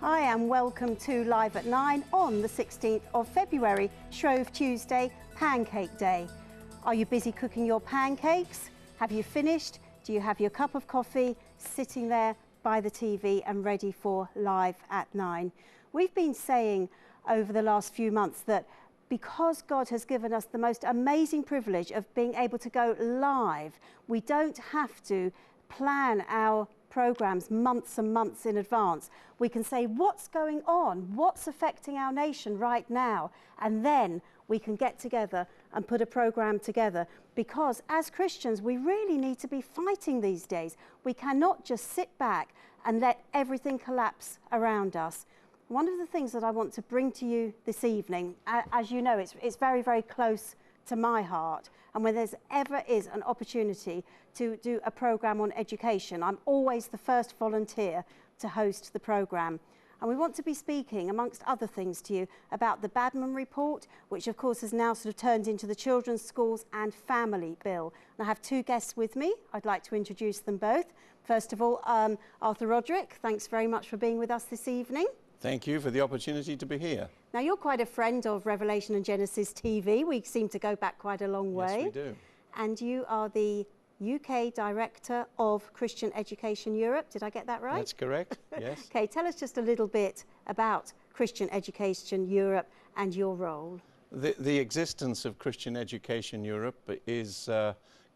Hi and welcome to Live at 9 on the 16th of February, Shrove Tuesday, Pancake Day. Are you busy cooking your pancakes? Have you finished? Do you have your cup of coffee sitting there by the TV and ready for Live at 9? We've been saying over the last few months that because God has given us the most amazing privilege of being able to go live, we don't have to plan our programs months and months in advance. We can say what's going on, what's affecting our nation right now, and then we can get together and put a program together, because as Christians we really need to be fighting these days. We cannot just sit back and let everything collapse around us. One of the things that I want to bring to you this evening, as you know, it's very, very close to my heart, and when there's ever is an opportunity to do a program on education, I'm always the first volunteer to host the program. And we want to be speaking, amongst other things, to you about the Badman Report, which of course has now sort of turned into the Children's Schools and Family Bill. And I have two guests with me. I'd like to introduce them both. First of all, Arthur Roderick, thanks very much for being with us this evening. Thank you for the opportunity to be here. Now, you're quite a friend of Revelation and Genesis TV. We seem to go back quite a long way. Yes, we do. And you are the UK Director of Christian Education Europe. Did I get that right? That's correct, yes. Okay, tell us just a little bit about Christian Education Europe and your role. The existence of Christian Education Europe is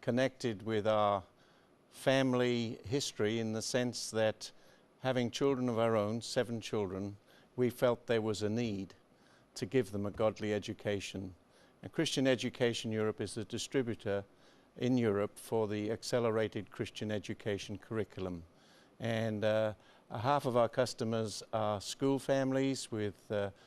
connected with our family history, in the sense that, having children of our own, 7 children, we felt there was a need to give them a godly education. And Christian Education Europe is the distributor in Europe for the accelerated Christian education curriculum. And half of our customers are school families with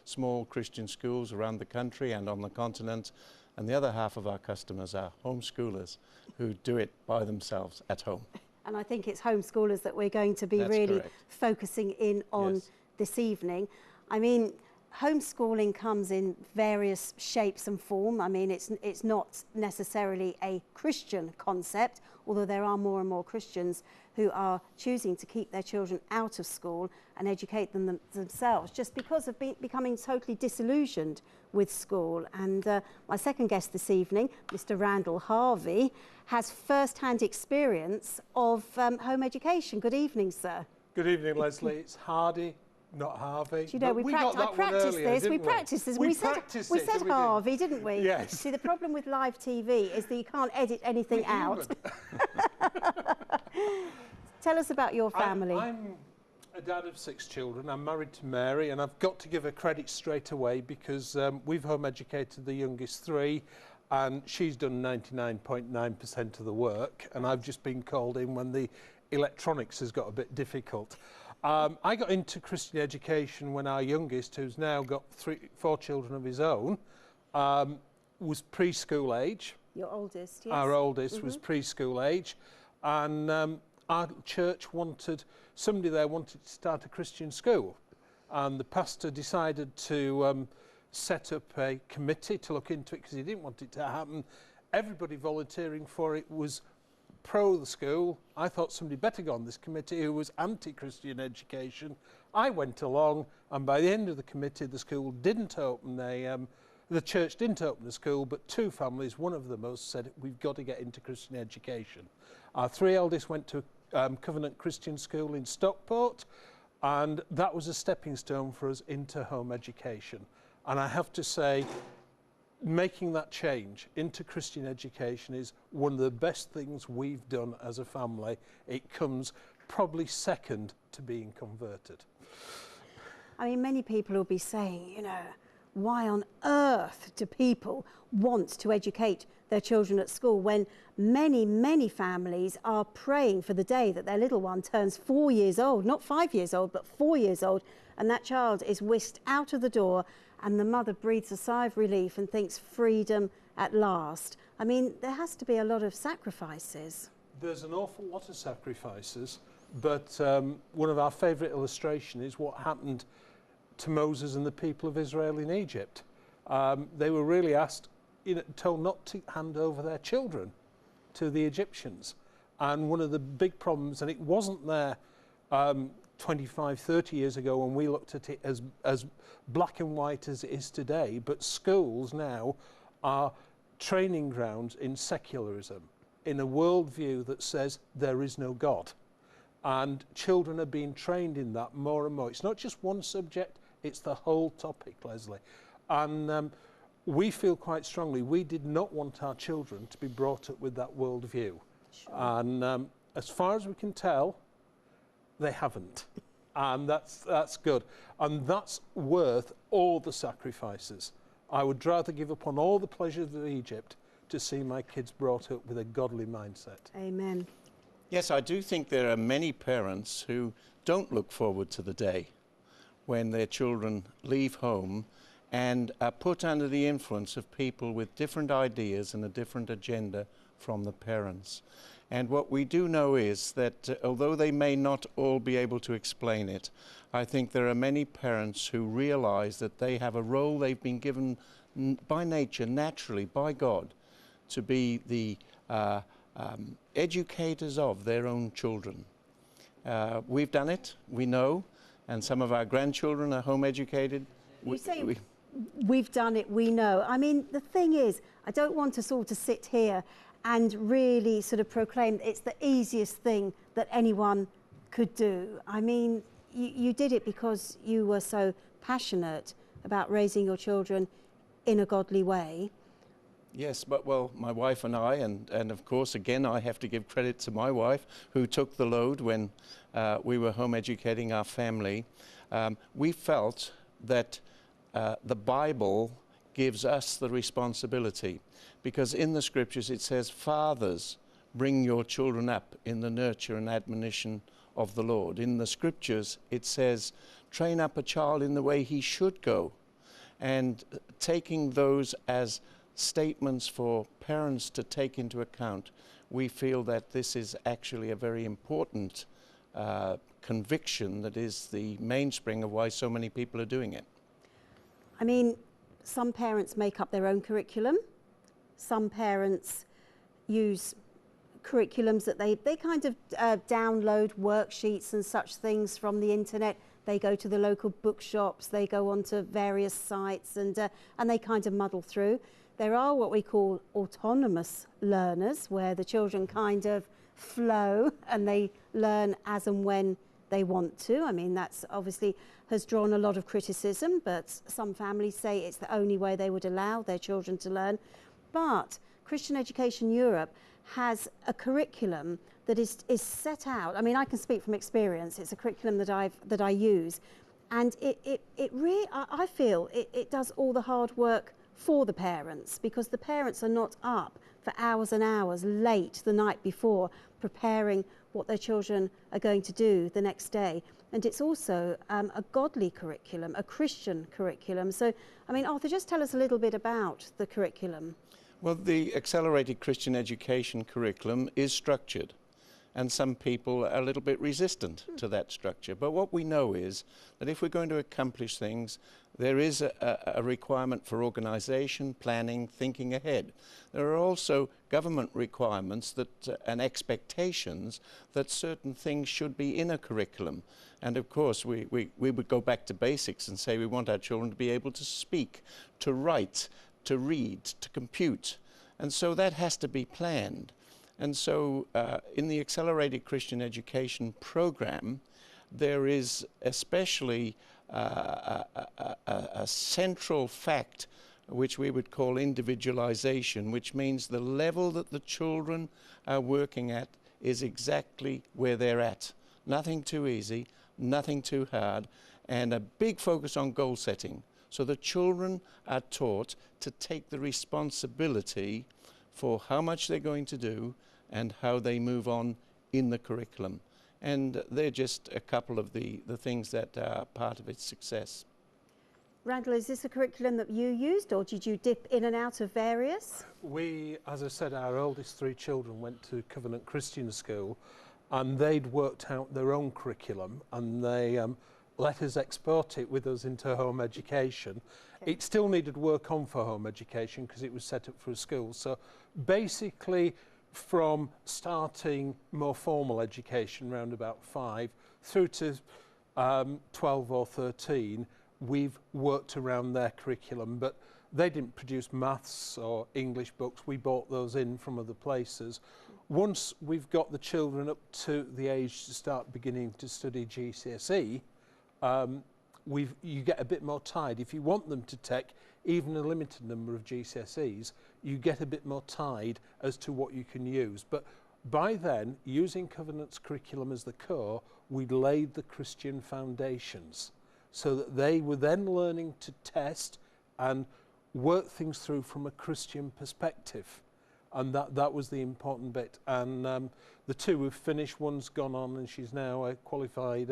small Christian schools around the country and on the continent, and the other half of our customers are homeschoolers who do it by themselves at home. And I think it's homeschoolers that we're going to be really focusing in on this evening. I mean, homeschooling comes in various shapes and form. I mean, it's not necessarily a Christian concept, although there are more and more Christians who are choosing to keep their children out of school and educate them themselves, just because of becoming totally disillusioned with school. And my second guest this evening, Mr. Randall Hardy, has first-hand experience of home education. Good evening, sir. Good evening, Lesley. It's Hardy, not Harvey. Do you know, I practiced this. We practiced this. We said Harvey, didn't we? Yes. See, the problem with live TV is that you can't edit anything out. Tell us about your family. I'm a dad of 6 children. I'm married to Mary, and I've got to give her credit straight away, because we've home educated the youngest 3, and she's done 99.9% of the work, and I've just been called in when the electronics has got a bit difficult. I got into Christian education when our youngest, who's now got 4 children of his own, was preschool age. Your oldest, yes. Our oldest was preschool age, and our church somebody there wanted to start a Christian school, and the pastor decided to set up a committee to look into it, because he didn't want it to happen. Everybody volunteering for it was pro the school. I thought somebody better go on this committee who was anti-Christian education. I went along, and by the end of the committee, the school didn't open the church didn't open the school, but 2 families, one of them us, said we've got to get into Christian education. Our 3 eldest went to Covenant Christian School in Stockport, and that was a stepping stone for us into home education. And I have to say, making that change into Christian education is one of the best things we've done as a family. It comes probably second to being converted. I mean, many people will be saying, you know, why on earth do people want to educate their children at school, when many, many families are praying for the day that their little one turns 4 years old, not 5 years old, but 4 years old, and that child is whisked out of the door, and the mother breathes a sigh of relief and thinks freedom at last. I mean, there has to be a lot of sacrifices. There's an awful lot of sacrifices, but one of our favourite illustrations is what happened to Moses and the people of Israel in Egypt. They were really told not to hand over their children to the Egyptians. And one of the big problems, and it wasn't their 25, 30 years ago when we looked at it as black and white as it is today, but schools now are training grounds in secularism, in a worldview that says there is no God. And children are being trained in that more and more. It's not just one subject, it's the whole topic, Lesley. And we feel quite strongly we did not want our children to be brought up with that worldview. Sure. And as far as we can tell, they haven't. And that's good. And that's worth all the sacrifices. I would rather give up on all the pleasures of Egypt to see my kids brought up with a godly mindset. Amen. Yes, I do think there are many parents who don't look forward to the day when their children leave home and are put under the influence of people with different ideas and a different agenda from the parents. And what we do know is that although they may not all be able to explain it, I think there are many parents who realize that they have a role they've been given by nature, naturally, by God, to be the educators of their own children. We've done it, we know, and some of our grandchildren are home educated. You say we've done it, we know. I mean, the thing is, I don't want to sort of sit here and really sort of proclaim it's the easiest thing that anyone could do. I mean, you did it because you were so passionate about raising your children in a godly way. Yes, but well, my wife and I, and of course, again, I have to give credit to my wife, who took the load when we were home educating our family. We felt that the Bible gives us the responsibility, because in the scriptures it says, fathers, bring your children up in the nurture and admonition of the Lord. In the scriptures it says, train up a child in the way he should go. And taking those as statements for parents to take into account, we feel that this is actually a very important conviction that is the mainspring of why so many people are doing it. I mean, some parents make up their own curriculum. Some parents use curriculums that they kind of download worksheets and such things from the internet. They go to the local bookshops, they go onto various sites and they kind of muddle through. There are what we call autonomous learners, where the children kind of flow and they learn as and when they want to. I mean, that's obviously has drawn a lot of criticism, but some families say it's the only way they would allow their children to learn. But Christian Education Europe has a curriculum that is set out. I mean, I can speak from experience. It's a curriculum that I use, and it really, I feel it does all the hard work for the parents, because the parents are not up for hours and hours late the night before preparing what their children are going to do the next day. And it's also a godly curriculum, a Christian curriculum. So, I mean, Arthur, just tell us a little bit about the curriculum. Well, the Accelerated Christian Education curriculum is structured, and some people are a little bit resistant to that structure. But what we know is that if we're going to accomplish things, there is a requirement for organisation, planning, thinking ahead. There are also government requirements that and expectations that certain things should be in a curriculum. And of course, we would go back to basics and say we want our children to be able to speak, to write, to read, to compute. And so that has to be planned. And so in the Accelerated Christian Education program, there is especially a central fact which we would call individualization, which means the level that the children are working at is exactly where they're at. Nothing too easy, nothing too hard, and a big focus on goal setting. So the children are taught to take the responsibility for how much they're going to do and how they move on in the curriculum. And they're just a couple of the things that are part of its success. Randall, is this a curriculum that you used, or did you dip in and out of various? We, as I said, our oldest three children went to Covenant Christian School, and they'd worked out their own curriculum, and they let us export it with us into home education. Okay. It still needed work on for home education because it was set up for a school. So basically, from starting more formal education around about 5 through to 12 or 13, we've worked around their curriculum, but they didn't produce maths or English books. We bought those in from other places. Once we've got the children up to the age to start beginning to study GCSE, you get a bit more tied. If you want them to take even a limited number of GCSEs, you get a bit more tied as to what you can use. But by then, using Covenant's curriculum as the core, we laid the Christian foundations so that they were then learning to test and work things through from a Christian perspective. And that was the important bit. And the two have finished. One's gone on and she's now a qualified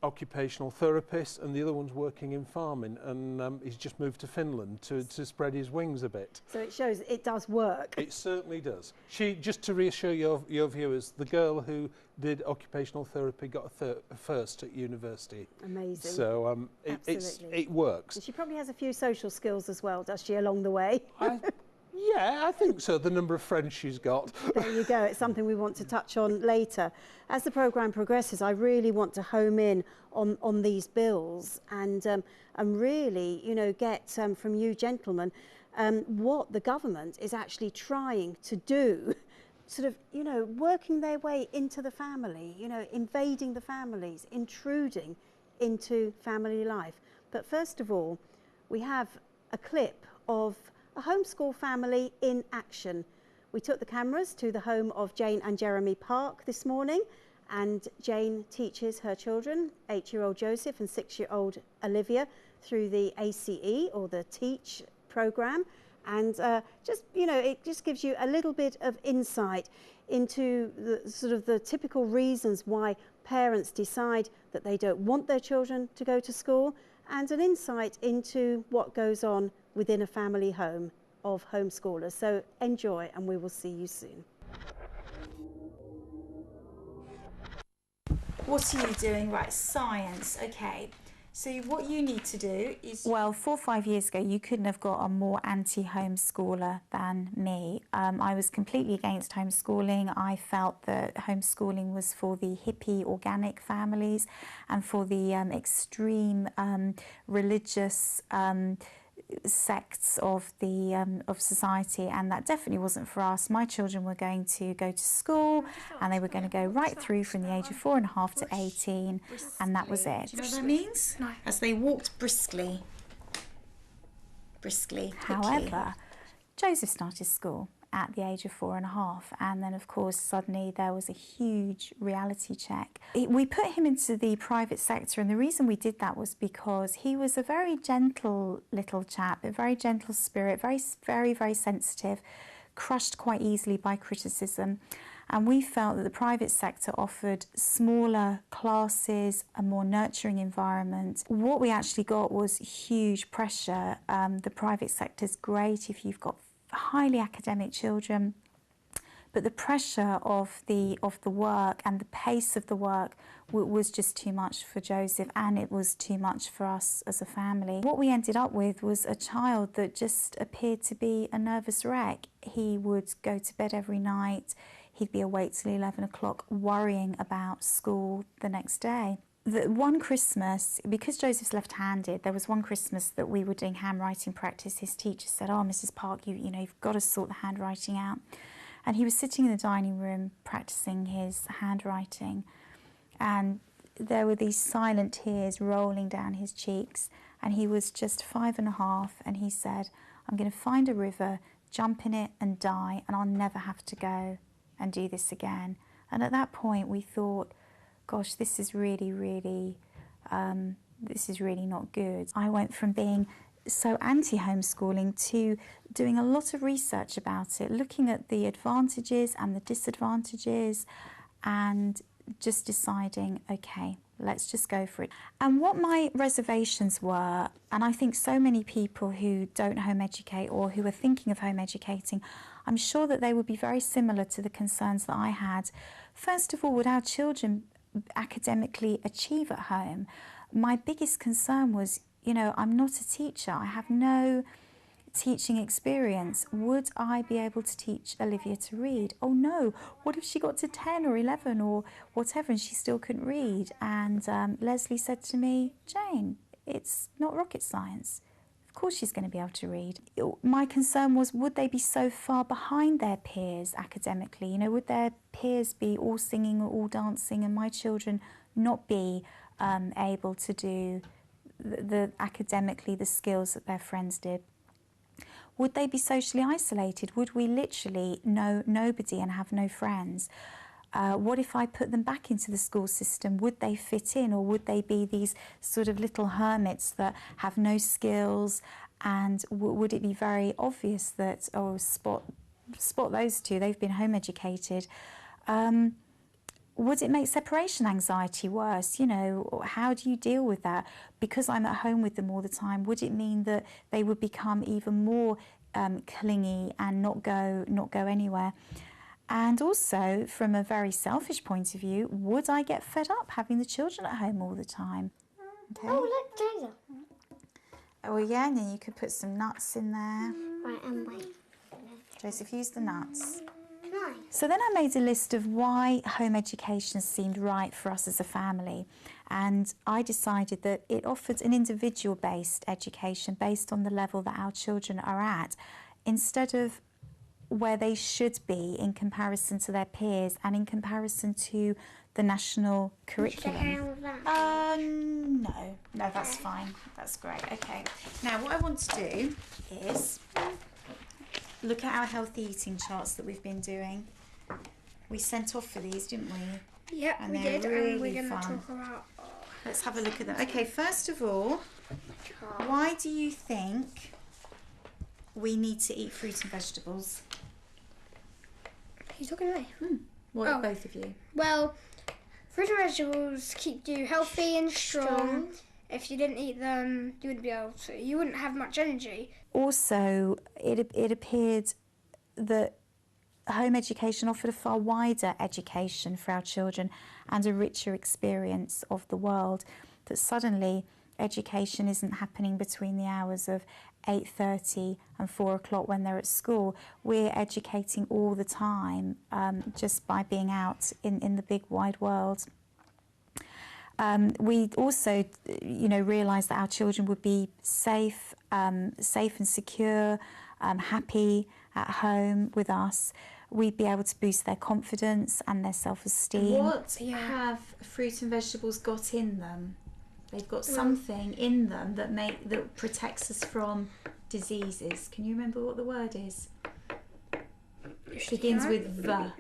occupational therapist, and the other one's working in farming, and he's just moved to Finland to spread his wings a bit. So it shows it does work. It certainly does. Just to reassure your viewers, the girl who did occupational therapy got a first at university. Amazing. So it works. And she probably has a few social skills as well, does she, along the way? Yeah, I think so, the number of friends she's got. There you go, it's something we want to touch on later. As the programme progresses, I really want to home in on these bills and really, you know, get from you gentlemen what the government is actually trying to do, sort of, you know, working their way into the family, you know, invading the families, intruding into family life. But first of all, we have a clip of a homeschool family in action. We took the cameras to the home of Jane and Jeremy Park this morning, and Jane teaches her children, 8-year-old Joseph and 6-year-old Olivia, through the ACE or the TEACH programme. And just, you know, it just gives you a little bit of insight into the sort of the typical reasons why parents decide that they don't want their children to go to school, and an insight into what goes on within a family home of homeschoolers. So enjoy, and we will see you soon. What are you doing? Right, science, okay. So what you need to do is... Well, 4 or 5 years ago, you couldn't have got a more anti-homeschooler than me. I was completely against homeschooling. I felt that homeschooling was for the hippie, organic families and for the extreme religious sects of society, and that definitely wasn't for us. My children were going to go to school, and they were going to go right through from the age of 4.5 to 18, and that was it. Do you know what that means? No. As they walked briskly. Quickly. However, Joseph started school at the age of 4.5, and then of course suddenly there was a huge reality check. We put him into the private sector, and the reason we did that was because he was a very gentle little chap, a very gentle spirit, very sensitive, crushed quite easily by criticism, and we felt that the private sector offered smaller classes, a more nurturing environment. What we actually got was huge pressure. The private sector's great if you've got highly academic children, but the pressure of the work and the pace of the work was just too much for Joseph, and it was too much for us as a family. What we ended up with was a child that just appeared to be a nervous wreck. He would go to bed every night, he'd be awake till 11 o'clock worrying about school the next day. One Christmas, because Joseph's left-handed, there was one Christmas that we were doing handwriting practice. His teacher said, "Oh, Mrs. Park, you know, you've got to sort the handwriting out." And he was sitting in the dining room practicing his handwriting, and there were these silent tears rolling down his cheeks, and he was just 5.5, and he said, "I'm going to find a river, jump in it and die, and I'll never have to go and do this again." And at that point we thought, gosh, this is really not good. I went from being so anti-homeschooling to doing a lot of research about it, looking at the advantages and the disadvantages, and just deciding, okay, let's just go for it. And what my reservations were, and I think so many people who don't home educate or who are thinking of home educating, I'm sure that they would be very similar to the concerns that I had. First of all, would our children academically achieve at home? My biggest concern was, you know, I'm not a teacher. I have no teaching experience. Would I be able to teach Olivia to read? Oh no, what if she got to 10 or 11 or whatever and she still couldn't read? And Lesley said to me, Jane, it's not rocket science. Of course she's going to be able to read. My concern was, would they be so far behind their peers academically? You know, would their peers be all singing or all dancing and my children not be able to do academically the skills that their friends did? Would they be socially isolated? Would we literally know nobody and have no friends? What if I put them back into the school system? Would they fit in, or would they be these sort of little hermits that have no skills? And would it be very obvious that, oh, spot those two, they've been home educated? Would it make separation anxiety worse? You know, how do you deal with that? Because I'm at home with them all the time, would it mean that they would become even more clingy and not go anywhere? And also, from a very selfish point of view, would I get fed up having the children at home all the time? Okay. Oh, look, Joseph. Oh yeah, and then you could put some nuts in there. Right, and wait. Joseph, use the nuts. Nice. So then I made a list of why home education seemed right for us as a family, and I decided that it offered an individual-based education based on the level that our children are at, instead of where they should be in comparison to their peers and in comparison to the national curriculum. No, that's fine. That's great. Okay. Now what I want to do is look at our healthy eating charts that we've been doing. We sent off for these, didn't we? Yep, And we they're did, really and we're going to fun. talk about... Let's have a look at them. Okay, first of all, why do you think we need to eat fruit and vegetables? Are you talking to me? What, Oh. both of you? Well, fruit and vegetables keep you healthy and strong. If you didn't eat them, you wouldn't be able to. You wouldn't have much energy. Also, it appeared that home education offered a far wider education for our children and a richer experience of the world, that suddenly education isn't happening between the hours of 8:30 and 4 o'clock when they're at school. We're educating all the time, just by being out in the big wide world. We also, realised that our children would be safe and secure, happy at home with us. We'd be able to boost their confidence and their self-esteem. What have fruit and vegetables got in them? They've got something in them that protects us from diseases. Can you remember what the word is? It begins with V.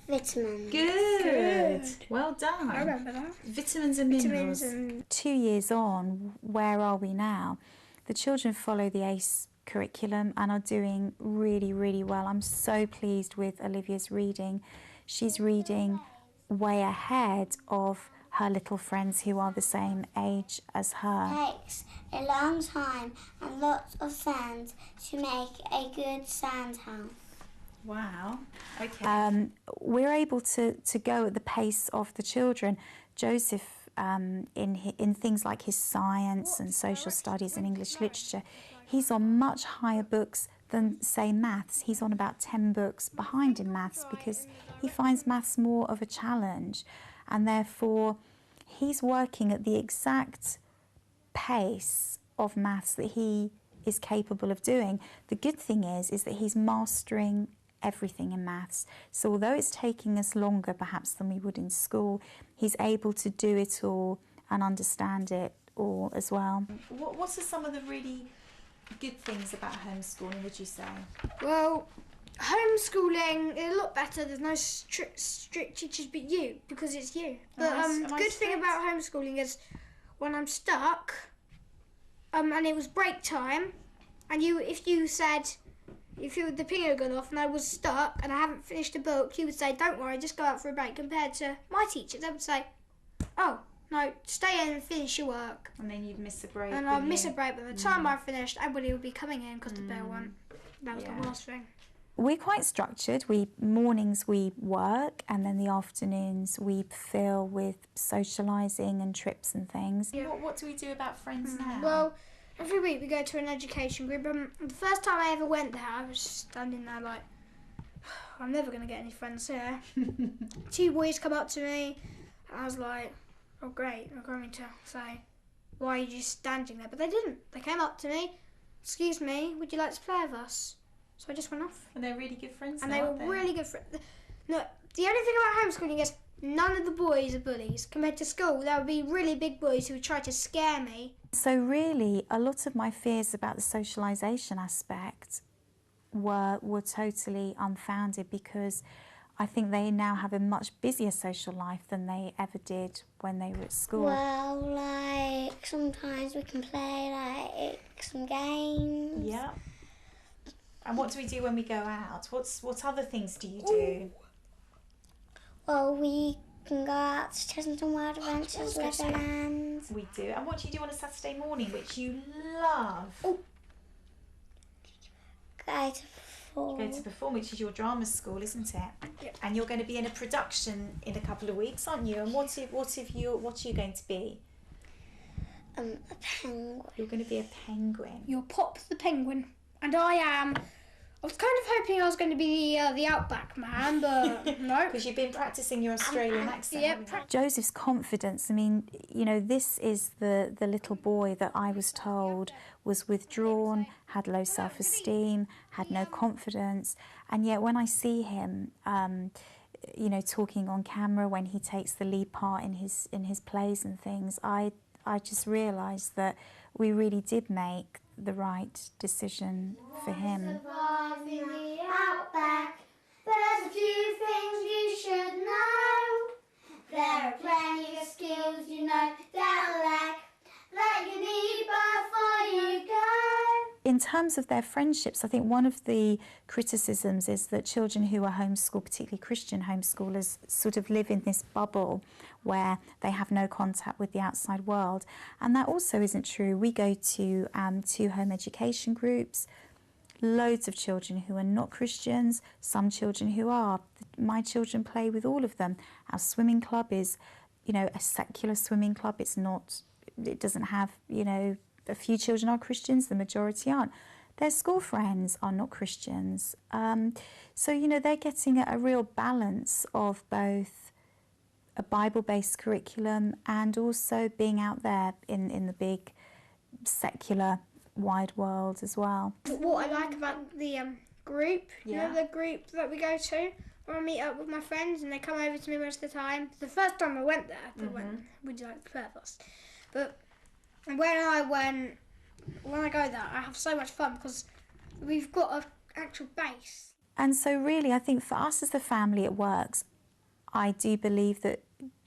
Vitamins. Good. Well done. I remember that. Vitamins and minerals. 2 years on, where are we now? The children follow the ACE curriculum and are doing really, really well. I'm so pleased with Olivia's reading. She's reading way ahead of her little friends who are the same age as her. Takes a long time and lots of sand to make a good sand house. Wow. Okay. We're able to go at the pace of the children. Joseph, in things like his science and social studies and English literature, he's on much higher books than, say, maths. He's on about 10 books behind in maths because he finds maths more of a challenge, and therefore he's working at the exact pace of maths that he is capable of doing. The good thing is that he's mastering everything in maths. So although it's taking us longer perhaps than we would in school, he's able to do it all and understand it all as well. What are some of the really good things about homeschooling, would you say? Well, homeschooling is a lot better. There's no strict teachers but you, because it's you. But the good thing about homeschooling is when I'm stuck and it was break time, and if the ping had gone off and I was stuck and I haven't finished a book, you would say, don't worry, just go out for a break, compared to my teachers. They would say, oh, no, stay in and finish your work. And then you'd miss a break. And I'd miss a break, but by the time I finished, everybody would be coming in because the bell went. That was the worst thing. We're quite structured. Mornings we work, and then the afternoons we fill with socialising and trips and things. Yeah. What do we do about friends now? Well, every week we go to an education group. The first time I ever went there, I was standing there like, I'm never going to get any friends here. 2 boys come up to me, and I was like, oh great, they're going to say, why are you just standing there? But they didn't. They came up to me, excuse me, would you like to play with us? So I just went off. And they're really good friends And now, they were aren't they? really good friends. No, the only thing about homeschooling is none of the boys are bullies. Compared to school, there would be really big boys who would try to scare me. So really, a lot of my fears about the socialisation aspect were totally unfounded, because I think they now have a much busier social life than they ever did when they were at school. Well, like, sometimes we can play, like, some games. Yeah. And what do we do when we go out? What other things do you do? Well, we can go out to Chesington Wild Adventures, Legoland. We do. And what do you do on a Saturday morning, which you love? Go to perform. Go to perform, which is your drama school, isn't it? Yep. And you're going to be in a production in a couple of weeks, aren't you? And what are you going to be? A penguin. You're going to be a penguin. You're Pop the Penguin, and I was kind of hoping I was going to be the Outback Man, but no. Because you've been practicing your Australian accent. Yeah, haven't you? Joseph's confidence, I mean, you know, this is the little boy that I was told was withdrawn, had low self-esteem, had no confidence, and yet when I see him, you know, talking on camera, when he takes the lead part in his plays and things, I just realised that we really did make the right decision for him. In the Outback, there's a few things you should know. There are plenty of skills you know that'll lack, that you need before you go. In terms of their friendships, I think one of the criticisms is that children who are homeschooled, particularly Christian homeschoolers, sort of live in this bubble where they have no contact with the outside world. And that also isn't true. We go to 2 home education groups, loads of children who are not Christians, some children who are. My children play with all of them. Our swimming club is, you know, a secular swimming club. It doesn't have, you know, a few children are Christians, the majority aren't. Their school friends are not Christians. So, you know, they're getting a real balance of both a Bible-based curriculum and also being out there in the big secular wide world as well. What I like about the group, you know, the group that we go to, where I meet up with my friends and they come over to me most of the time. The first time I went there, they went, would you like to play with us? But when I go there, I have so much fun because we've got an actual base. And so really, I think for us as a family, it works. I do believe that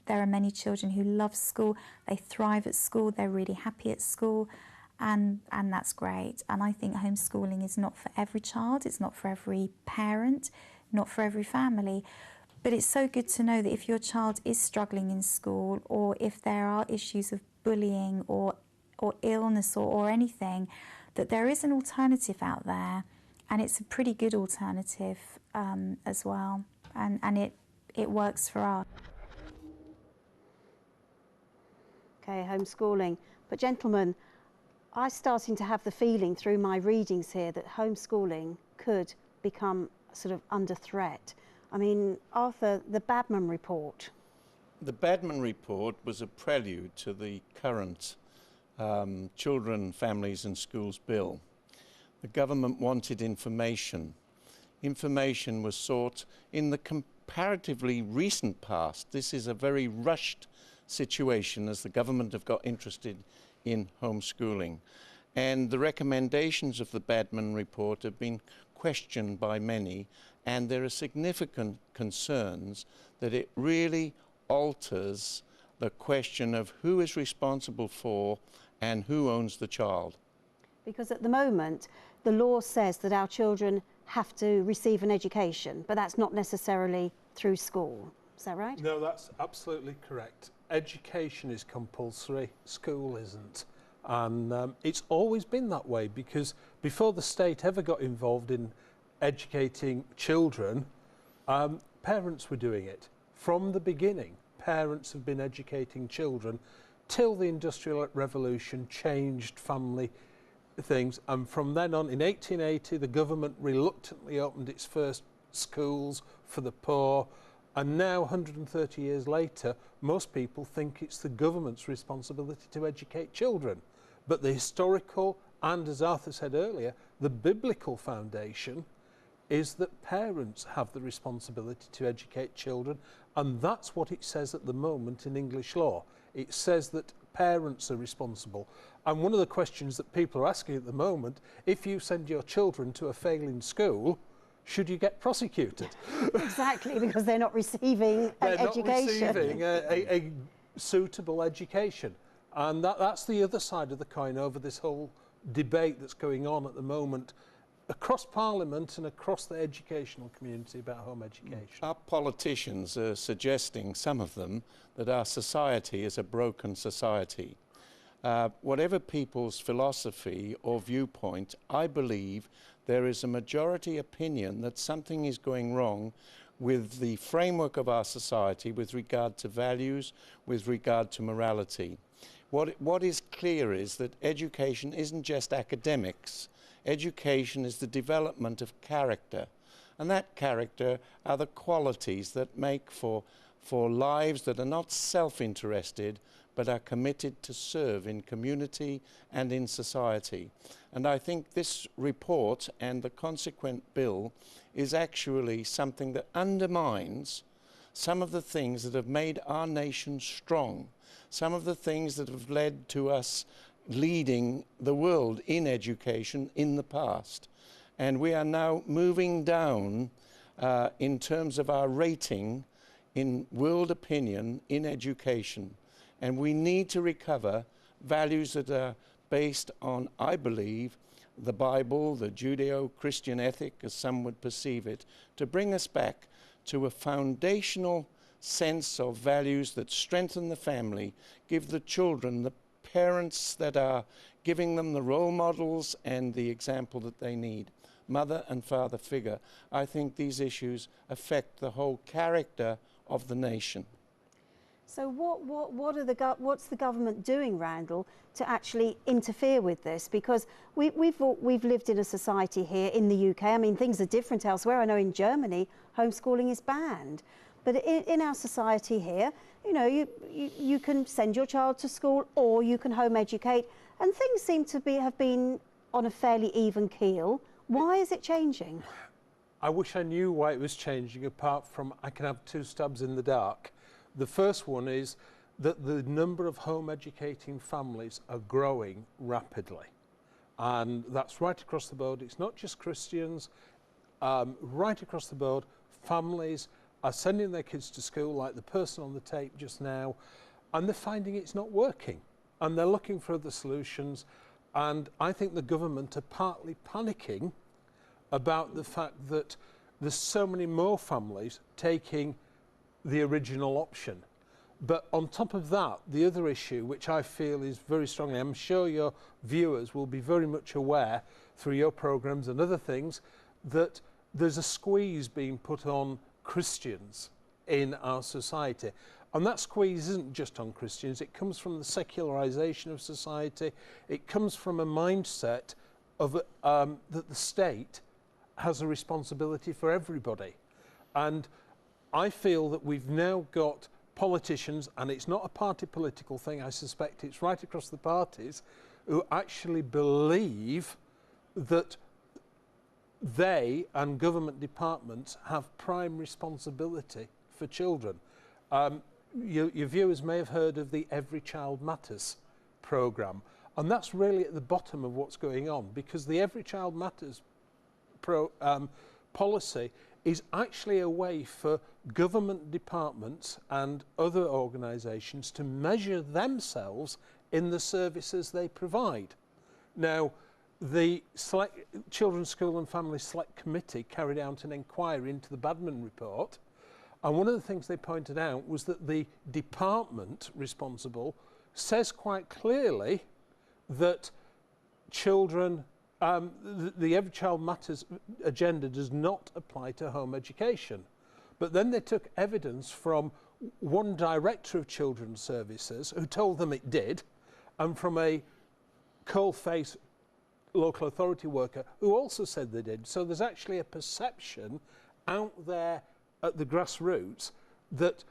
there are many children who love school, they thrive at school, they're really happy at school, and that's great. And I think homeschooling is not for every child, it's not for every parent, not for every family. But it's so good to know that if your child is struggling in school, or if there are issues of bullying or illness or anything, that there is an alternative out there, and it's a pretty good alternative as well, and it works for us. Okay, homeschooling. But gentlemen, I'm starting to have the feeling through my readings here that homeschooling could become sort of under threat. I mean, Arthur, the Badman report. The Badman report was a prelude to the current Children, Families and Schools Bill. The government wanted information. Information was sought in the comparatively recent past. This is a very rushed situation as the government have got interested in homeschooling. And the recommendations of the Badman report have been questioned by many, and there are significant concerns that it really alters the question of who is responsible for and who owns the child. Because at the moment, the law says that our children have to receive an education, but that's not necessarily through school. Is that right? No, that's absolutely correct. Education is compulsory, school isn't. And it's always been that way, because before the state ever got involved in educating children, parents were doing it. From the beginning, parents have been educating children till the Industrial Revolution changed family things, and from then on, in 1880, the government reluctantly opened its first schools for the poor, and now, 130 years later, most people think it's the government's responsibility to educate children. But the historical, and as Arthur said earlier, the biblical foundation is that parents have the responsibility to educate children, and that's what it says at the moment in English law. It says that parents are responsible. And one of the questions that people are asking at the moment, if you send your children to a failing school, should you get prosecuted? Exactly, because they're not receiving an education. They're not receiving a suitable education. And that's the other side of the coin over this whole debate that's going on at the moment across Parliament and across the educational community about home education. Our politicians are suggesting, some of them, that our society is a broken society. Whatever people's philosophy or viewpoint, I believe there is a majority opinion that something is going wrong with the framework of our society with regard to values, with regard to morality. What is clear is that education isn't just academics. Education is the development of character, and that character are the qualities that make for lives that are not self-interested but are committed to serve in community and in society. And I think this report and the consequent bill is actually something that undermines some of the things that have made our nation strong, some of the things that have led to us leading the world in education in the past. And we are now moving down in terms of our rating in world opinion in education. And we need to recover values that are based on, I believe, the Bible, the Judeo-Christian ethic, as some would perceive it, to bring us back to a foundational sense of values that strengthen the family, give the children the parents that are giving them the role models and the example that they need. Mother and father figure. I think these issues affect the whole character of the nation. So what's the government doing, Randall, to actually interfere with this? Because we've lived in a society here in the UK. I mean, things are different elsewhere. I know in Germany, homeschooling is banned. But in our society here, you know, you can send your child to school or you can home educate, and things seem to have been on a fairly even keel. Why is it changing? I wish I knew why it was changing, apart from I can have two stabs in the dark. The first one is that the number of home educating families are growing rapidly. And that's right across the board. It's not just Christians. Right across the board, families are sending their kids to school, like the person on the tape just now, and they're finding it's not working. And they're looking for other solutions. And I think the government are partly panicking about the fact that there's so many more families taking the original option. But on top of that, the other issue, which I feel is very strongly, I'm sure your viewers will be very much aware through your programmes and other things, that there's a squeeze being put on Christians in our society. And that squeeze isn't just on Christians, it comes from the secularisation of society, it comes from a mindset of that the state has a responsibility for everybody. And I feel that we've now got politicians, and it's not a party political thing, I suspect it's right across the parties, who actually believe that they and government departments have prime responsibility for children. Your viewers may have heard of the Every Child Matters programme, and that's really at the bottom of what's going on, because the Every Child Matters policy is actually a way for government departments and other organisations to measure themselves in the services they provide. Now, the Children's School and Family Select Committee carried out an inquiry into the Badman report, and one of the things they pointed out was that the department responsible says quite clearly that children, the Every Child Matters agenda does not apply to home education. But then they took evidence from one director of children's services who told them it did, and from a coalface local authority worker who also said they did. So there's actually a perception out there at the grassroots that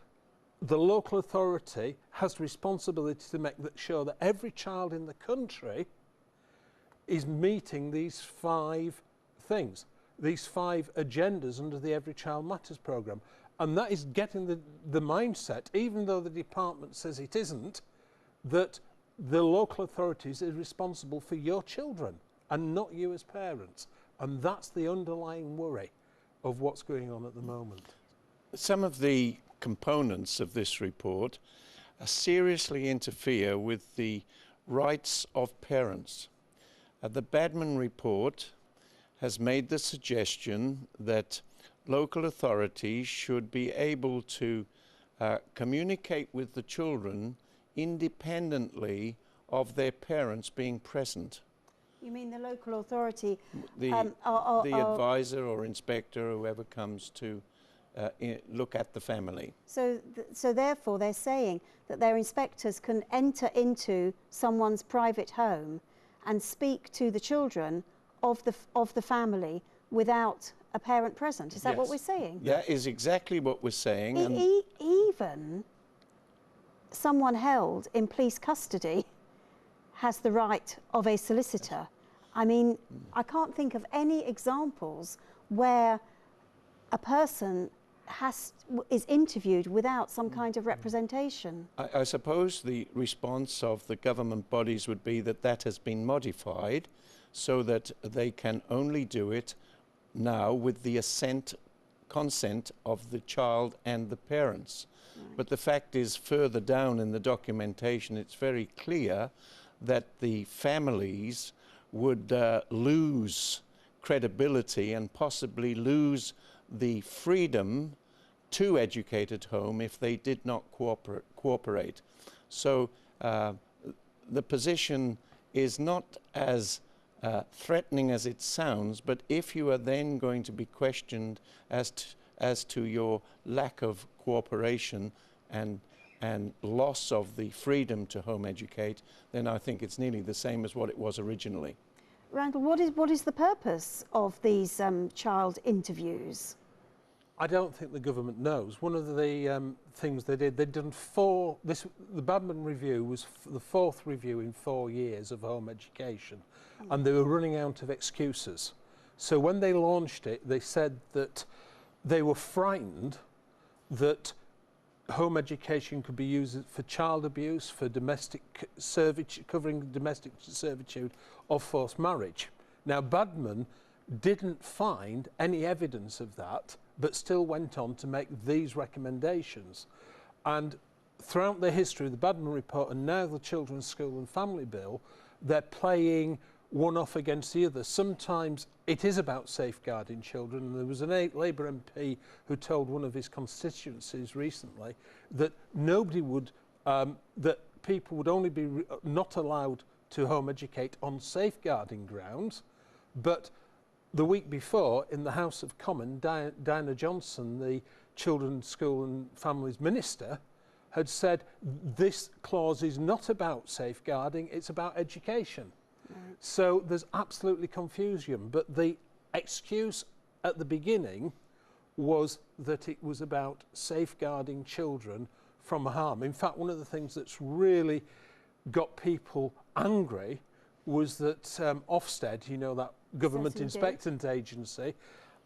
the local authority has the responsibility to make sure that every child in the country is meeting these 5 things, these 5 agendas under the Every Child Matters programme. And that is getting the mindset, even though the department says it isn't, that the local authorities are responsible for your children and not you as parents. And that's the underlying worry of what's going on at the moment. Some of the components of this report seriously interfere with the rights of parents. The Badman report has made the suggestion that local authorities should be able to communicate with the children independently of their parents being present. You mean the local authority? The advisor or inspector, whoever comes to look at the family. So therefore they're saying that their inspectors can enter into someone's private home and speak to the children of the family without a parent present. Is that what we're saying? That is exactly what we're saying. Even someone held in police custody has the right of a solicitor. I mean, I can't think of any examples where a person is interviewed without some kind of representation. I suppose the response of the government bodies would be that that has been modified so that they can only do it now with the consent of the child and the parents. Right. But the fact is, further down in the documentation, it's very clear that the families would lose credibility and possibly lose the freedom to educate at home if they did not cooperate. So the position is not as threatening as it sounds, but if you are then going to be questioned as to your lack of cooperation and loss of the freedom to home educate, then I think it's nearly the same as what it was originally. Randall, what is the purpose of these child interviews? I don't think the government knows. One of the things they'd done the Badman review was the 4th review in 4 years of home education, and they were running out of excuses. So when they launched it, they said that they were frightened that home education could be used for child abuse, for domestic servitude, covering domestic servitude or forced marriage. Now, Badman didn't find any evidence of that, but still went on to make these recommendations. And throughout the history of the Badman report and now the Children's School and Family Bill, they're playing one off against the other. Sometimes it is about safeguarding children. And there was an Labour MP who told one of his constituencies recently that nobody would, that people would only be not allowed to home educate on safeguarding grounds. But the week before, in the House of Commons, Diana Johnson, the Children's School and Families Minister, had said this clause is not about safeguarding, it's about education. Right. So there's absolutely confusion, but the excuse at the beginning was that it was about safeguarding children from harm. In fact, one of the things that's really got people angry was that Ofsted, you know, that government inspectant agency,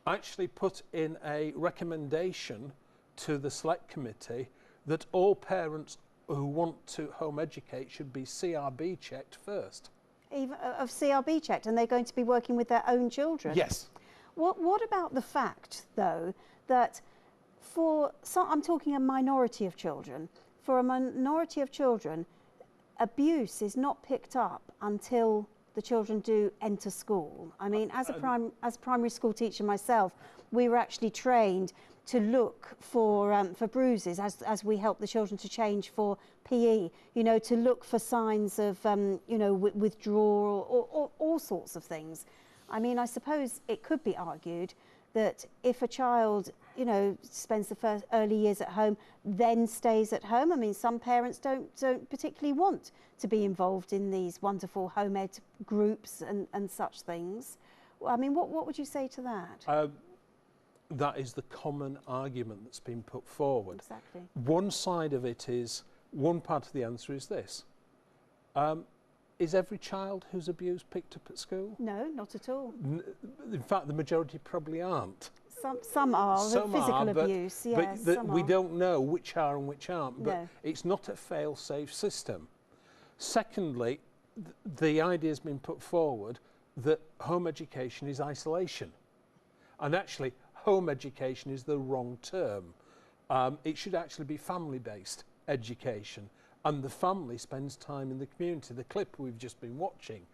actually put in a recommendation to the select committee that all parents who want to home educate should be CRB checked first. Even of CRB checked, and they're going to be working with their own children? Yes. What about the fact, though, that I'm talking a minority of children, for a minority of children, abuse is not picked up until the children do enter school. I mean, as a primary school teacher myself, we were actually trained to look for bruises as we help the children to change for PE, you know, to look for signs of, you know, withdrawal or all sorts of things. I mean, I suppose it could be argued that if a child, you know, spends the first early years at home, then stays at home. I mean, some parents don't particularly want to be involved in these wonderful home ed groups and such things. I mean, what would you say to that? That is the common argument that's been put forward. Exactly. One side of it is, one part of the answer is this. Is every child who's abused picked up at school? No, not at all. In fact, the majority probably aren't. Some are, Some physical are, abuse, yes. But we don't know which are and which aren't. But No. it's not a fail-safe system. Secondly, the idea has been put forward that home education is isolation. And actually, home education is the wrong term. It should actually be family-based education. And the family spends time in the community. The clip we've just been watching,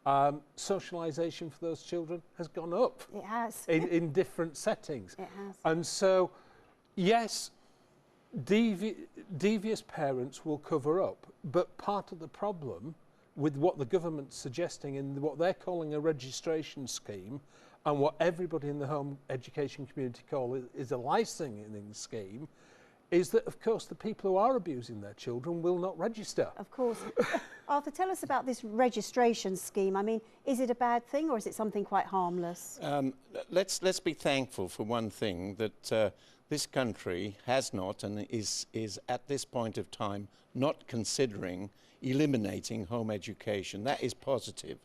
socialisation for those children has gone up. It has. In different settings. It has. And so, yes, devious parents will cover up, but part of the problem with what the government's suggesting in what they're calling a registration scheme and what everybody in the home education community call is a licensing scheme, is that, of course, the people who are abusing their children will not register. Of course. Arthur, tell us about this registration scheme. I mean, is it a bad thing or is it something quite harmless? Let's be thankful for one thing, that this country has not and is at this point of time not considering eliminating home education. That is positive,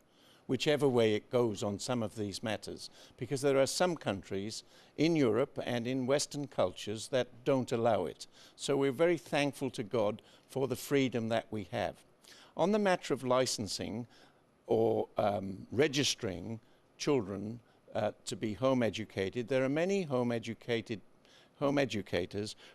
whichever way it goes on some of these matters, because there are some countries in Europe and in Western cultures that don't allow it. So we're very thankful to God for the freedom that we have. On the matter of licensing or registering children to be home educated, there are many home educators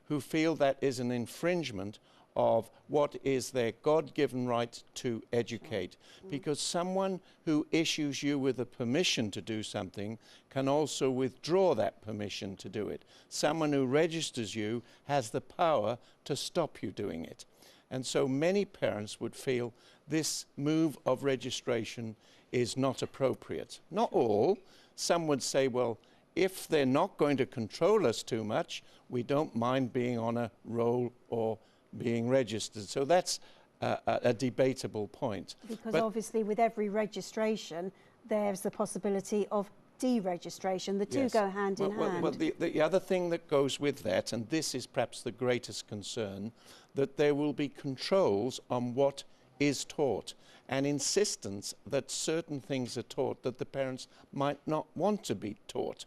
who feel that is an infringement of what is their God-given right to educate, because someone who issues you with a permission to do something can also withdraw that permission to do it. Someone who registers you has the power to stop you doing it. And so many parents would feel this move of registration is not appropriate. Not all. Some would say, well, if they're not going to control us too much, we don't mind being on a roll or being registered. So that's a debatable point. Because obviously with every registration, there's the possibility of deregistration. The two go hand in hand. Well, the other thing that goes with that, and this is perhaps the greatest concern, that there will be controls on what is taught, and insistence that certain things are taught that the parents might not want to be taught,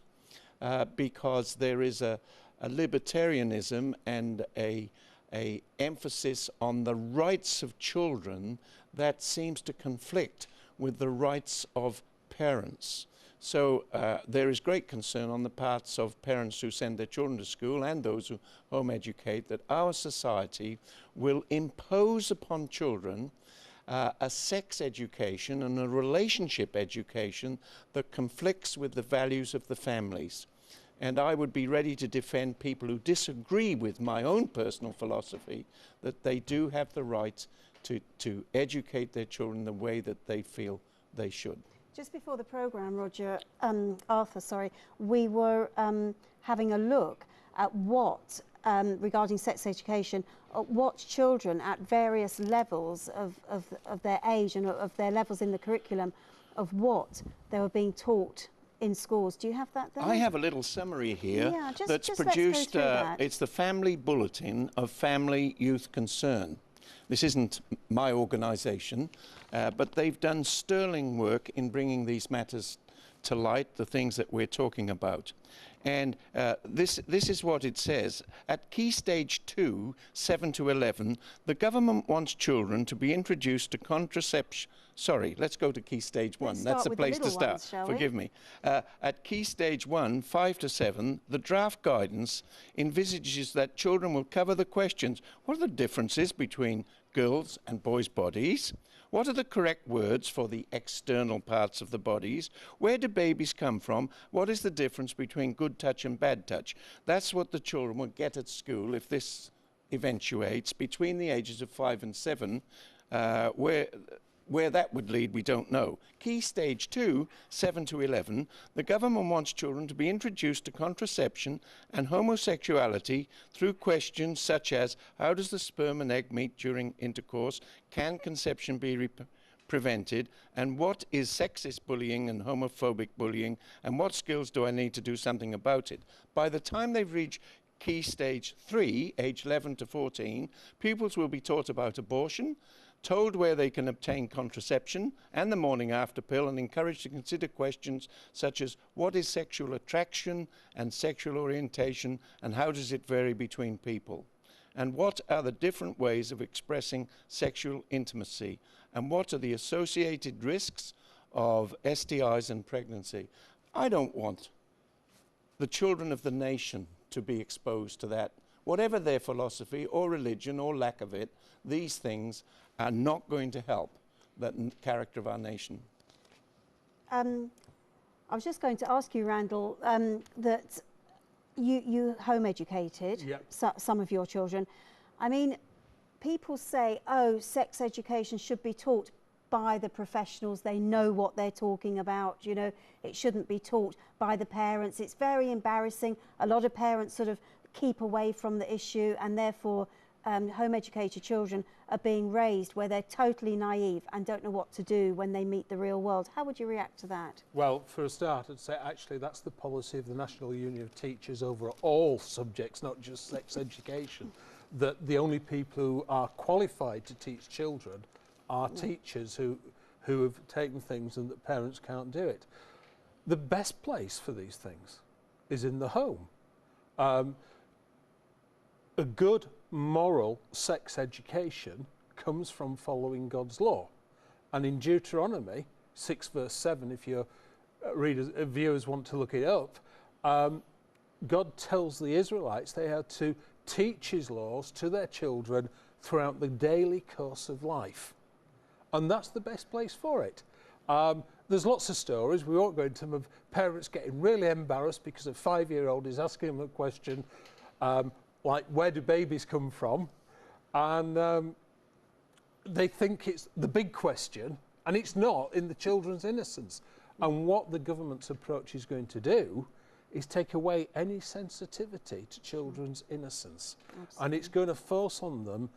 because there is a libertarianism and a emphasis on the rights of children that seems to conflict with the rights of parents. So there is great concern on the parts of parents who send their children to school and those who home educate that our society will impose upon children a sex education and a relationship education that conflicts with the values of the families. And I would be ready to defend people who disagree with my own personal philosophy, that they do have the right to educate their children the way that they feel they should. Just before the programme, Arthur, we were having a look at what, regarding sex education, what children at various levels of their age and of their levels in the curriculum, of what they were being taught in schools. Do you have that there? I have a little summary here that's just produced. let's go through that. It's the Family Bulletin of Family Youth Concern. This isn't my organisation, but they've done sterling work in bringing these matters to light, the things that we're talking about. And this is what it says. At Key Stage 2, 7 to 11, the government wants children to be introduced to contraception. Sorry, let's go to Key Stage 1. That's the place to start. Forgive me. At Key Stage 1, 5 to 7, the draft guidance envisages that children will cover the questions. What are the differences between girls' and boys' bodies? What are the correct words for the external parts of the bodies? Where do babies come from? What is the difference between good touch and bad touch? That's what the children will get at school if this eventuates between the ages of 5 and 7, where where that would lead, we don't know. Key stage 2, 7 to 11, the government wants children to be introduced to contraception and homosexuality through questions such as, how does the sperm and egg meet during intercourse? Can conception be prevented? And what is sexist bullying and homophobic bullying? And what skills do I need to do something about it? By the time they've reached Key stage 3, age 11 to 14, pupils will be taught about abortion, told where they can obtain contraception and the morning after pill, and encouraged to consider questions such as what is sexual attraction and sexual orientation, and how does it vary between people? And what are the different ways of expressing sexual intimacy? And what are the associated risks of STIs and pregnancy? I don't want the children of the nation to be exposed to that. Whatever their philosophy or religion or lack of it, these things are not going to help the character of our nation. I was just going to ask you, Randall, that you home educated Yep. some of your children. I mean, people say, oh, sex education should be taught by the professionals. They know what they're talking about. You know, it shouldn't be taught by the parents. It's very embarrassing. A lot of parents sort of keep away from the issue, and therefore home educated children are being raised where they're totally naive and don't know what to do when they meet the real world. How would you react to that? Well, for a start, I'd say actually that's the policy of the National Union of Teachers over all subjects, not just sex education, that the only people who are qualified to teach children are teachers who have taken things and that parents can't do it. The best place for these things is in the home. A good moral sex education comes from following God's law. And in Deuteronomy 6 verse 7, if your viewers want to look it up, God tells the Israelites they are to teach his laws to their children throughout the daily course of life. And that's the best place for it. There's lots of stories, we won't go into them, of parents getting really embarrassed because a 5-year-old is asking them a question like, where do babies come from? And they think it's the big question, and it's not, in the children's innocence. And what the government's approach is going to do is take away any sensitivity to children's innocence. Absolutely. And it's going to force on them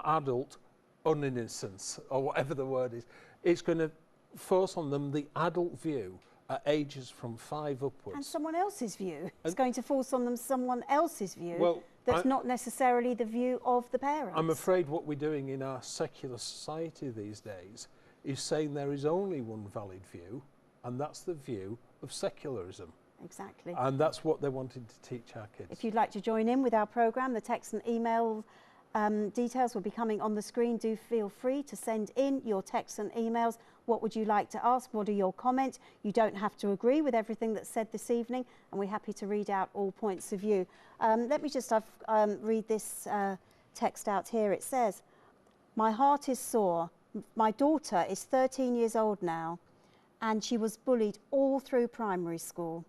adult uninnocence, or whatever the word is. It's going to force on them the adult view at ages from 5 upwards. And someone else's view. It's going to force on them someone else's view. Well, that's not necessarily the view of the parents. I'm afraid what we're doing in our secular society these days is saying there is only one valid view, and that's the view of secularism. Exactly. And that's what they wanted to teach our kids. If you'd like to join in with our programme, the text and email details will be coming on the screen. Do feel free to send in your texts and emails. What would you like to ask? What are your comments? You don't have to agree with everything that's said this evening, and we're happy to read out all points of view. Let me just read this text out here. It says, my heart is sore. My daughter is 13 years old now, and she was bullied all through primary school.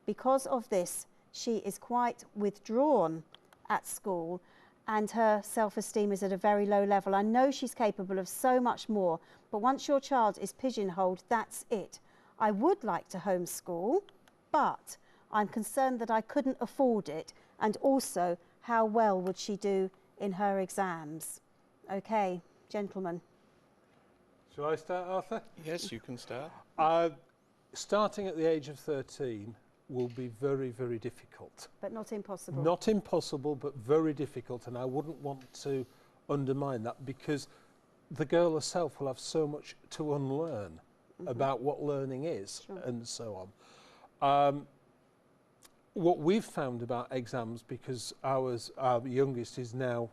Because of this, she is quite withdrawn at school, and her self-esteem is at a very low level. I know she's capable of so much more, but once your child is pigeonholed, that's it. I would like to homeschool, but I'm concerned that I couldn't afford it, and also how well would she do in her exams? Okay, gentlemen. Shall I start, Arthur? Yes, you can start. Starting at the age of 13 will be very, very difficult. But not impossible. Not impossible, but very difficult, and I wouldn't want to undermine that, because the girl herself will have so much to unlearn about what learning is, and so on. What we've found about exams, because our youngest is now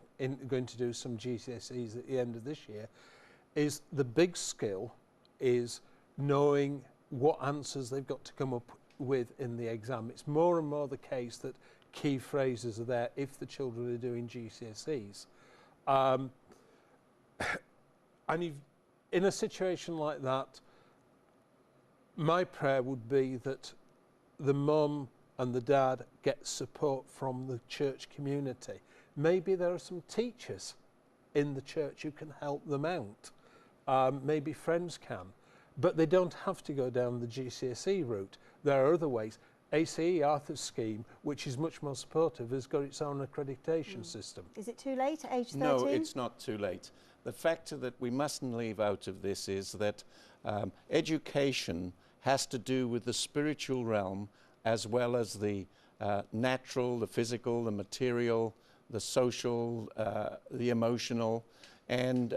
going to do some GCSEs at the end of this year, is the big skill is knowing what answers they've got to come up with in the exam. It's more and more the case that key phrases are there if the children are doing GCSEs. And in a situation like that, my prayer would be that the mum and the dad get support from the church community. Maybe there are some teachers in the church who can help them out. maybe friends can. But they don't have to go down the GCSE route. There are other ways. ACE, Arthur's scheme, which is much more supportive, has got its own accreditation system. Is it too late at age 13? No, it's not too late. The factor that we mustn't leave out of this is that education has to do with the spiritual realm as well as the natural, the physical, the material, the social, the emotional. And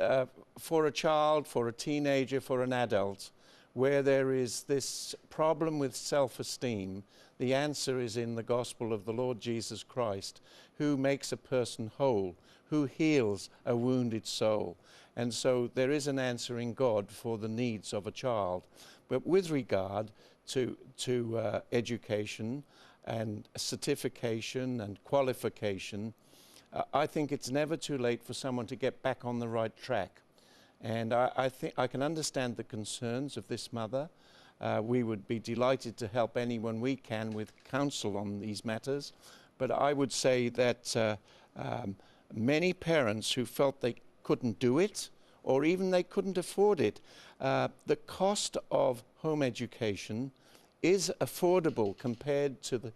for a child, for a teenager, for an adult, where there is this problem with self-esteem, the answer is in the gospel of the Lord Jesus Christ, who makes a person whole, who heals a wounded soul. And so there is an answer in God for the needs of a child. But with regard to education and certification and qualification, I think it's never too late for someone to get back on the right track. And I think I can understand the concerns of this mother. We would be delighted to help anyone we can with counsel on these matters. But I would say that many parents who felt they couldn't do it, or even they couldn't afford it, the cost of home education is affordable compared to the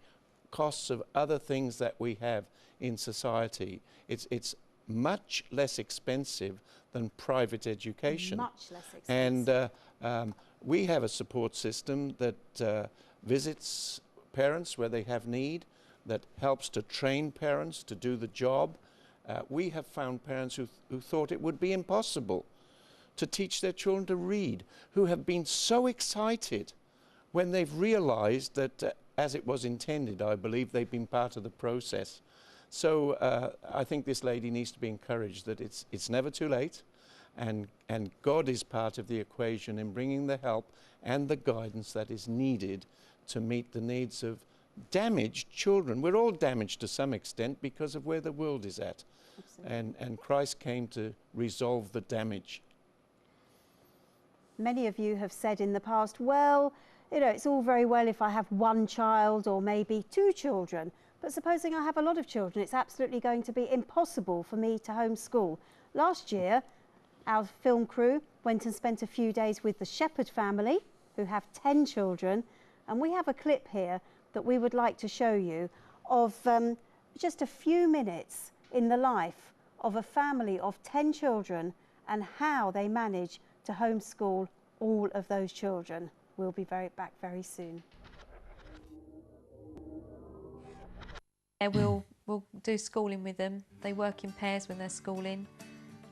costs of other things that we have in society. It's much less expensive than private education. Much less expensive. And we have a support system that visits parents where they have need, that helps to train parents to do the job. We have found parents who thought it would be impossible to teach their children to read, who have been so excited when they've realized that, as it was intended, I believe they've been part of the process. So I think this lady needs to be encouraged that it's never too late, and God is part of the equation in bringing the help and the guidance that is needed to meet the needs of damaged children. We're all damaged to some extent because of where the world is at. And Christ came to resolve the damage. Many of you have said in the past, well, you know, it's all very well if I have one child or maybe two children, but supposing I have a lot of children, it's absolutely going to be impossible for me to homeschool. Last year, our film crew went and spent a few days with the Shepherd family, who have 10 children, and we have a clip here that we would like to show you of just a few minutes in the life of a family of 10 children and how they manage to homeschool all of those children. We'll be back very soon. We'll do schooling with them. They work in pairs when they're schooling,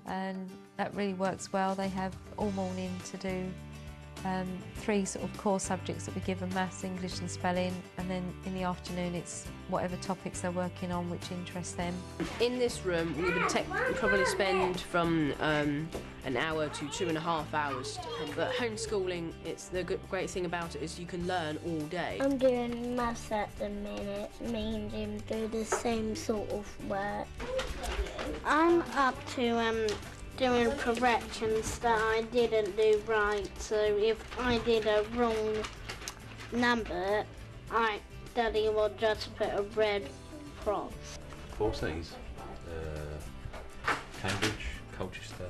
and that really works well. They have all morning to do 3 sort of core subjects that we give them: maths, English and spelling, and then in the afternoon it's whatever topics they're working on which interests them. In this room we would probably spend from an hour to 2.5 hours, but homeschooling, it's the great thing about it is you can learn all day. I'm doing maths at the minute. Me and Jim do the same sort of work. I'm up to doing corrections that I didn't do right, so if I did a wrong number, Daddy will just put a red cross. 4 Cs. Cambridge, Colchester,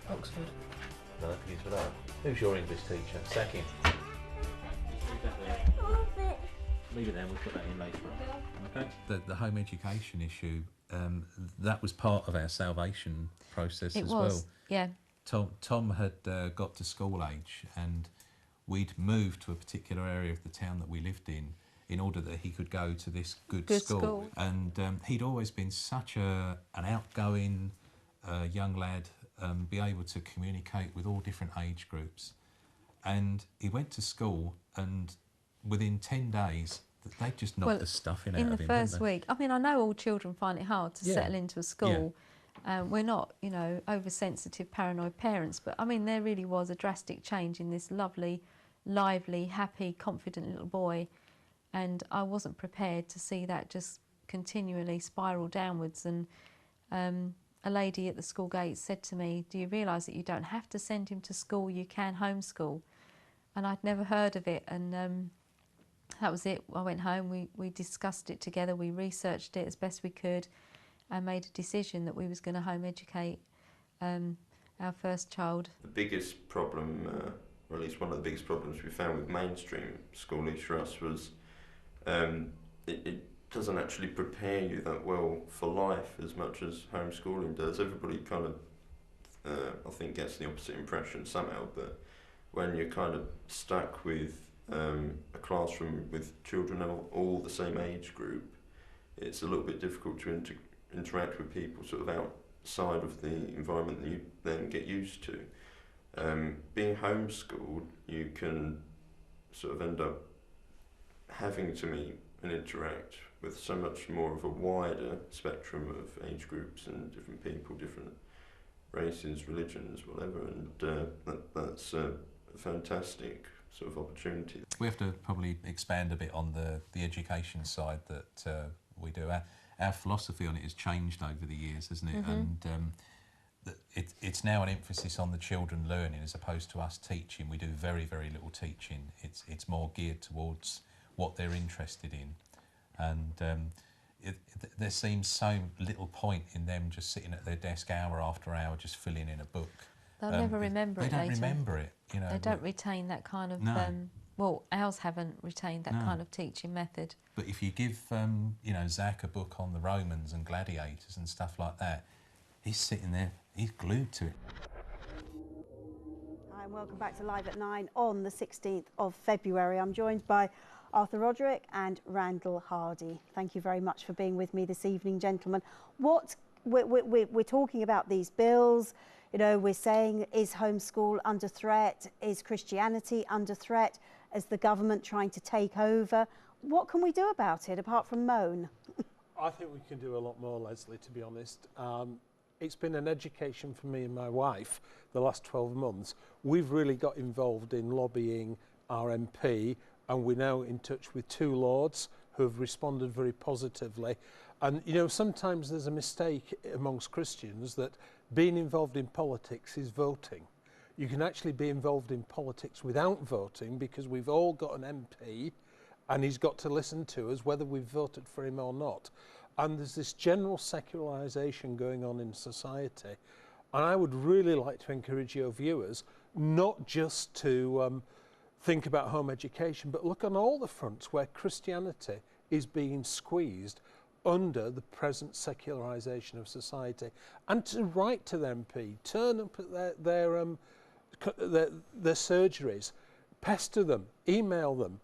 Oxford. no, I think it's for that. Who's your English teacher? Second. Leave it there, we'll put that in later on. Okay. The home education issue, that was part of our salvation process as well. Yeah. Tom had got to school age, and we'd moved to a particular area of the town that we lived in order that he could go to this good school. And he'd always been such an outgoing young lad, be able to communicate with all different age groups. And he went to school, and within 10 days, they just knocked the stuffing out of him. In the first week, I mean, I know all children find it hard to settle into a school. We're not, you know, oversensitive, paranoid parents, but I mean, there really was a drastic change in this lovely, lively, happy, confident little boy, and I wasn't prepared to see that just continually spiral downwards. And a lady at the school gate said to me, "Do you realise that you don't have to send him to school, you can homeschool?" And I'd never heard of it, and that was it. I went home, we discussed it together, we researched it as best we could and made a decision that we was going to home educate. our first child. The biggest problem, or at least one of the biggest problems we found with mainstream schoolage for us was it doesn't actually prepare you that well for life as much as homeschooling does. Everybody kind of, I think, gets the opposite impression somehow, but when you're kind of stuck with a classroom with children of all the same age group, it's a little bit difficult to interact with people sort of outside of the environment that you then get used to. Being homeschooled, you can sort of end up having to meet and interact with so much more of a wider spectrum of age groups and different people, different races, religions, whatever, and that's a fantastic sort of opportunity. We have to probably expand a bit on the education side that we do. Our philosophy on it has changed over the years, hasn't it? And it's now an emphasis on the children learning as opposed to us teaching. We do very, very little teaching. It's more geared towards what they're interested in. And there seems so little point in them just sitting at their desk hour after hour just filling in a book. They'll never remember it later. They don't remember it, you know. They don't retain that kind of... No. Well, ours haven't retained that kind of teaching method. But if you give, you know, Zach a book on the Romans and gladiators and stuff like that, he's sitting there, he's glued to it. Hi, and welcome back to Live at 9 on the 16th of February. I'm joined by Arthur Roderick and Randall Hardy. Thank you very much for being with me this evening, gentlemen. We're talking about these bills. You know, we're saying, is homeschool under threat? Is Christianity under threat? Is the government trying to take over? What can we do about it apart from moan? I think we can do a lot more, Lesley, to be honest. It's been an education for me and my wife the last 12 months. We've really got involved in lobbying our MP, and we're now in touch with 2 lords who have responded very positively. And, you know, sometimes there's a mistake amongst Christians that being involved in politics is voting. You can actually be involved in politics without voting, because we've all got an MP and he's got to listen to us whether we've voted for him or not. And there's this general secularisation going on in society. And I would really like to encourage your viewers not just to think about home education, but look on all the fronts where Christianity is being squeezed under the present secularisation of society, and to write to the MP, turn up at their surgeries, pester them, email them,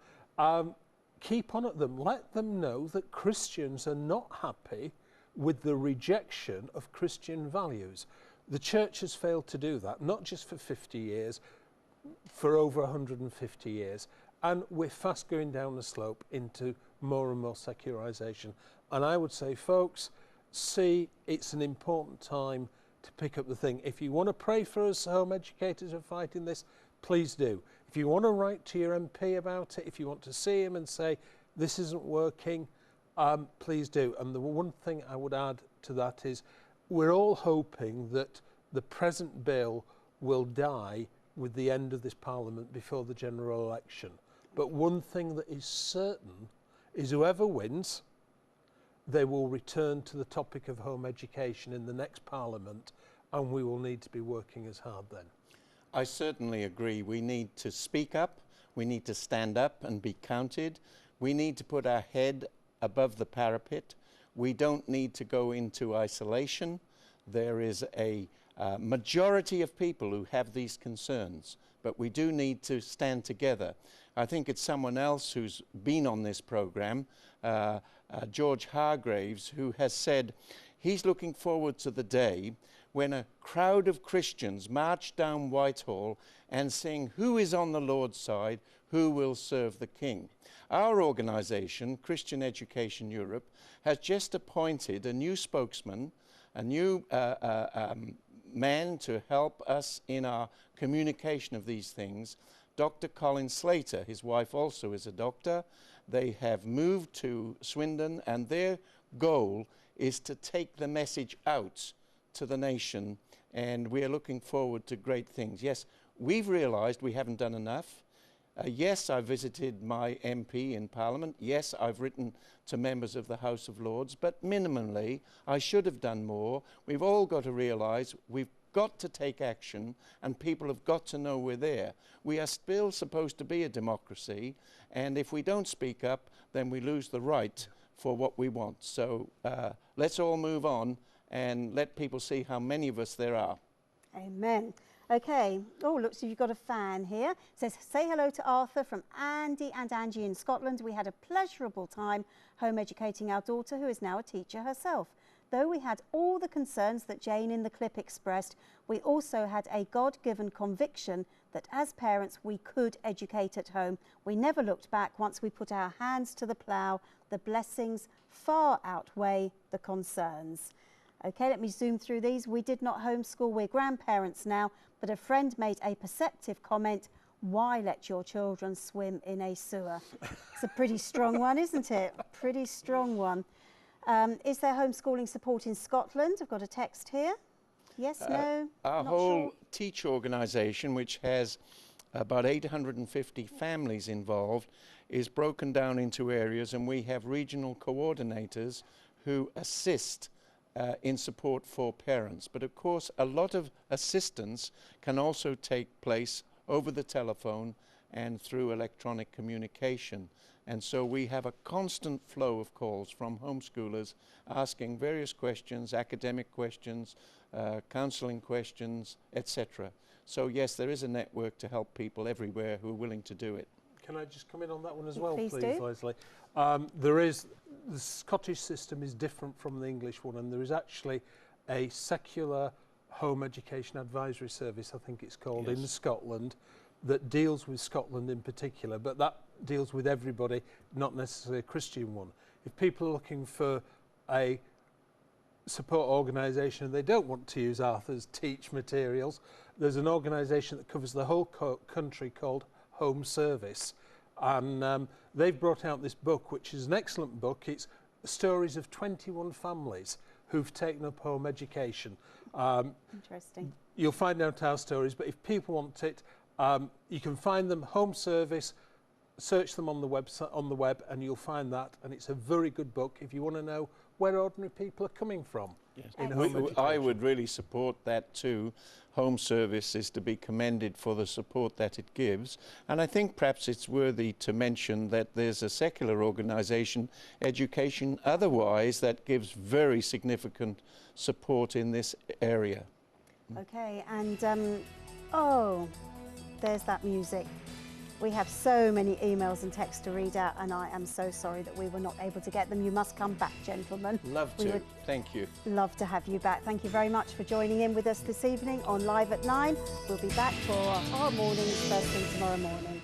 keep on at them, let them know that Christians are not happy with the rejection of Christian values. The church has failed to do that, not just for 50 years, for over 150 years, and we're fast going down the slope into more and more secularisation. And I would say, folks, see, it's an important time to pick up the thing. If you want to pray for us home educators who are fighting this, please do. If you want to write to your MP about it, if you want to see him and say, this isn't working, please do. And the one thing I would add to that is, we're all hoping that the present bill will die with the end of this Parliament before the general election. But one thing that is certain is whoever wins, they will return to the topic of home education in the next Parliament, and we will need to be working as hard then. I certainly agree. We need to speak up, we need to stand up and be counted, we need to put our head above the parapet, we don't need to go into isolation. There is a majority of people who have these concerns, but we do need to stand together. I think it's someone else who's been on this program, George Hargraves, who has said he's looking forward to the day when a crowd of Christians march down Whitehall and sing, "Who is on the Lord's side? Who will serve the King?" Our organisation, Christian Education Europe, has just appointed a new spokesman, a new man to help us in our communication of these things, Dr. Colin Slater. His wife also is a doctor. They have moved to Swindon, and their goal is to take the message out to the nation, and we are looking forward to great things. Yes, we've realised we haven't done enough. Yes, I visited my MP in Parliament. Yes, I've written to members of the House of Lords, but minimally, I should have done more. We've all got to realise we've got to take action, and people have got to know we're there. We are still supposed to be a democracy, and if we don't speak up, then we lose the right for what we want. So let's all move on and let people see how many of us there are. Amen. Okay. Oh, looks like you've got a fan here. It says, say hello to Arthur from Andy and Angie in Scotland. We had a pleasurable time home educating our daughter, who is now a teacher herself. Though we had all the concerns that Jane in the clip expressed, we also had a God-given conviction that as parents we could educate at home. We never looked back once we put our hands to the plough. The blessings far outweigh the concerns. Okay, let me zoom through these. We did not homeschool, we're grandparents now, but a friend made a perceptive comment, why let your children swim in a sewer? It's a pretty strong one, isn't it? Pretty strong one. Is there homeschooling support in Scotland? I've got a text here. Yes, no? Our whole Teach organisation, which has about 850 families involved, is broken down into areas, and we have regional coordinators who assist in support for parents. But of course, a lot of assistance can also take place over the telephone and through electronic communication. And so we have a constant flow of calls from homeschoolers asking various questions, academic questions, counselling questions, etc. So yes, there is a network to help people everywhere who are willing to do it. Can I just come in on that one as well, Please please, Lesley? The Scottish system is different from the English one, and there is actually a secular home education advisory service, I think it's called, in Scotland, that deals with Scotland in particular, but that deals with everybody, not necessarily a Christian one. If people are looking for a support organisation and they don't want to use Arthur's Teach materials, there's an organisation that covers the whole country called Home Service, and they've brought out this book, which is an excellent book. It's stories of 21 families who've taken up home education. Interesting. You'll find out our stories, but if people want it, you can find them, Home Service, search them on the web, and you'll find that, and it's a very good book if you want to know where ordinary people are coming from. Yes. In home education. I would really support that too. Home Service is to be commended for the support that it gives, and I think perhaps it's worthy to mention that there's a secular organisation, Education Otherwise, that gives very significant support in this area. Okay, and oh, there's that music. We have so many emails and texts to read out, and I am so sorry that we were not able to get them. You must come back, gentlemen. Love to. Thank you. Love to have you back. Thank you very much for joining in with us this evening on Live at 9. We'll be back for our mornings first thing tomorrow morning.